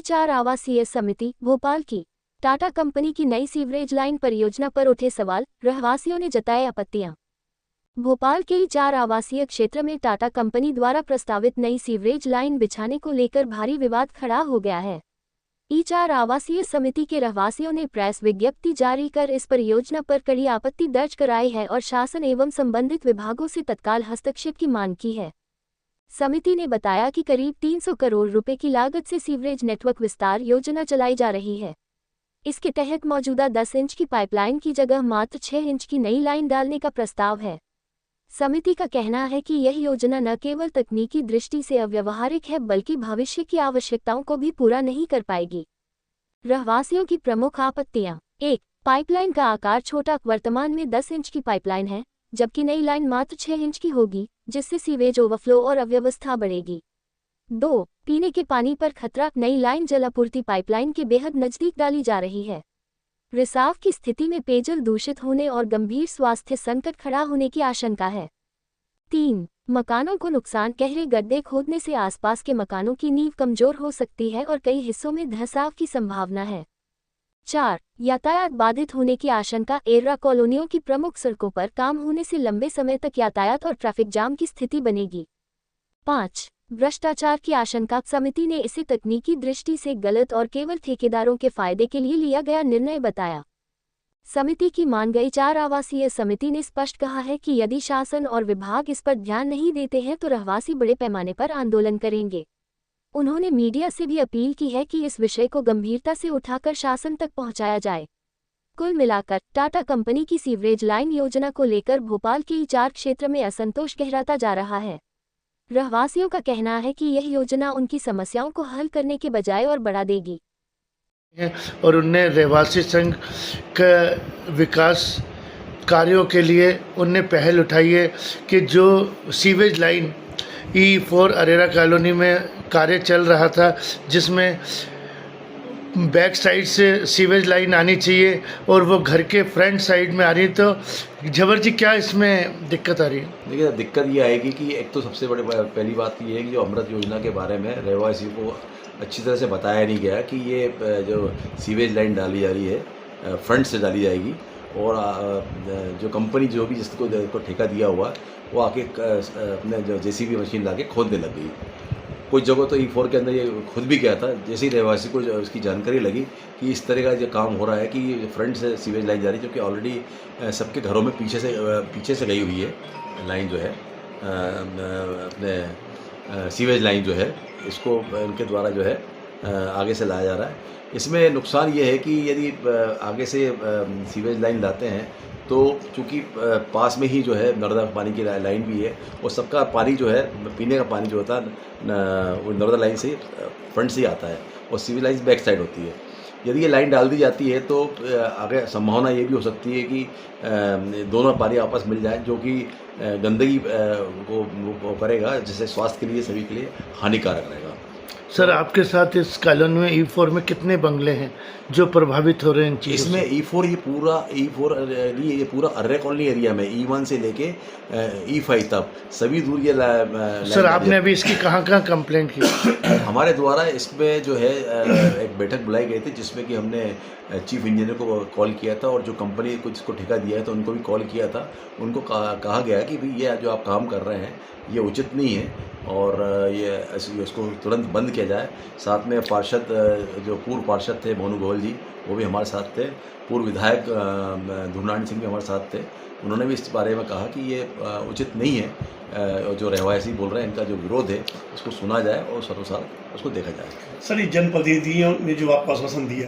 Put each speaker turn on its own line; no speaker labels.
E4 आवासीय समिति भोपाल की टाटा कंपनी की नई सीवरेज लाइन परियोजना पर उठे सवाल, रहवासियों ने जताए आपत्तियां। भोपाल के E4 आवासीय क्षेत्र में टाटा कंपनी द्वारा प्रस्तावित नई सीवरेज लाइन बिछाने को लेकर भारी विवाद खड़ा हो गया है। E4 आवासीय समिति के रहवासियों ने प्रेस विज्ञप्ति जारी कर इस परियोजना पर कड़ी आपत्ति दर्ज कराई है और शासन एवं संबंधित विभागों से तत्काल हस्तक्षेप की मांग की है। समिति ने बताया कि करीब 300 करोड़ रुपए की लागत से सीवरेज नेटवर्क विस्तार योजना चलाई जा रही है। इसके तहत मौजूदा 10 इंच की पाइपलाइन की जगह मात्र 6 इंच की नई लाइन डालने का प्रस्ताव है। समिति का कहना है कि यह योजना न केवल तकनीकी दृष्टि से अव्यावहारिक है बल्कि भविष्य की आवश्यकताओं को भी पूरा नहीं कर पाएगी। रहवासियों की प्रमुख आपत्तियां: 1. पाइपलाइन का आकार छोटा, वर्तमान में 10 इंच की पाइपलाइन है, जबकि नई लाइन मात्र 6 इंच की होगी, जिससे सीवेज ओवरफ्लो और अव्यवस्था बढ़ेगी। 2. पीने के पानी पर खतरा, नई लाइन जलापूर्ति पाइपलाइन के बेहद नजदीक डाली जा रही है। रिसाव की स्थिति में पेयजल दूषित होने और गंभीर स्वास्थ्य संकट खड़ा होने की आशंका है। 3. मकानों को नुकसान, गहरे गड्ढे खोदने से आसपास के मकानों की नींव कमजोर हो सकती है और कई हिस्सों में धंसाव की संभावना है। 4. यातायात बाधित होने की आशंका, एर्रा कॉलोनियों की प्रमुख सड़कों पर काम होने से लंबे समय तक यातायात और ट्रैफिक जाम की स्थिति बनेगी। 5. भ्रष्टाचार की आशंका, समिति ने इसे तकनीकी दृष्टि से गलत और केवल ठेकेदारों के फायदे के लिए लिया गया निर्णय बताया। समिति की मान गई E4 आवासीय समिति ने स्पष्ट कहा है कि यदि शासन और विभाग इस पर ध्यान नहीं देते हैं तो रहवासी बड़े पैमाने पर आंदोलन करेंगे। उन्होंने मीडिया से भी अपील की है कि इस विषय को गंभीरता से उठाकर शासन तक पहुंचाया जाए। कुल मिलाकर टाटा कंपनी की सीवरेज लाइन योजना को लेकर भोपाल के E4 क्षेत्र में असंतोष गहराता जा रहा है। रहवासियों का कहना है कि यह योजना उनकी समस्याओं को हल करने के बजाय और बढ़ा देगी।
और उनने रहवासी संघ का विकास कार्यों के लिए उनने पहल उठाई है कि जो sewage line E4 Arera colony में कार्य चल रहा था, जिसमें बैक साइड से सीवेज लाइन आनी चाहिए और वो घर के फ्रंट साइड में आ रही, तो जबर जी क्या इसमें दिक्कत आ रही है?
देखिए, दिक्कत ये आएगी कि एक तो सबसे बड़ी पहली बात ये है कि जो अमृत योजना के बारे में रहवासियों को अच्छी तरह से बताया नहीं गया कि ये जो सीवेज लाइन डाली जा रही है फ्रंट से डाली जाएगी और जो कंपनी जो भी जिसको ठेका दिया हुआ वो आके अपने जो JCB मशीन लाके खोदने लग गई। कुछ जगह तो E4 के अंदर ये खुद भी गया था। जैसे ही रहवासी को उसकी जानकारी लगी कि इस तरह का जो काम हो रहा है कि फ्रंट से सीवेज लाइन जा रही है, जो कि ऑलरेडी सबके घरों में पीछे से गई हुई है लाइन जो है, अपने सीवेज लाइन जो है, इसको उनके द्वारा जो है आगे से लाया जा रहा है। इसमें नुकसान ये है कि यदि आगे से सीवेज लाइन लाते हैं तो चूँकि पास में ही जो है नर्मदा पानी की लाइन भी है और सबका पानी जो है पीने का पानी जो होता है वो नर्मदा लाइन से फ्रंट से ही आता है और सीवेज लाइन बैक साइड होती है। यदि ये लाइन डाल दी जाती है तो आगे संभावना ये भी हो सकती है कि दोनों पानी आपस मिल जाए, जो कि गंदगी को करेगा, जिससे स्वास्थ्य के लिए सभी के लिए हानिकारक रहेगा।
सर, आपके साथ इस कॉलोनी में E4 में कितने बंगले हैं जो प्रभावित हो रहे हैं इन चीज़ों से?
इसमें E4 ये पूरा अर्रे कॉलोनी एरिया में E1 से लेके E5 तक सभी दूर ये
सर, आपने अभी इसकी कहाँ कंप्लेंट की?
हमारे द्वारा इसमें जो है एक बैठक बुलाई गई थी जिसमें कि हमने चीफ इंजीनियर को कॉल किया था और जो कंपनी को जिसको ठेका दिया है तो उनको भी कॉल किया था। उनको कहा गया कि भाई ये जो आप काम कर रहे हैं ये उचित नहीं है और ये इसको तुरंत बंद किया जाए। साथ में पार्षद जो पूर्व पार्षद थे मोनू गोयल जी, वो भी हमारे साथ थे। पूर्व विधायक धुरनारायण सिंह भी हमारे साथ थे। उन्होंने भी इस बारे में कहा कि ये उचित नहीं है। जो रहवासी बोल रहे हैं इनका जो विरोध है उसको सुना जाए और सर्वसार उसको देखा जाए।
सर, ये जनप्रतिनिधियों ने जो आपको आश्वासन दिया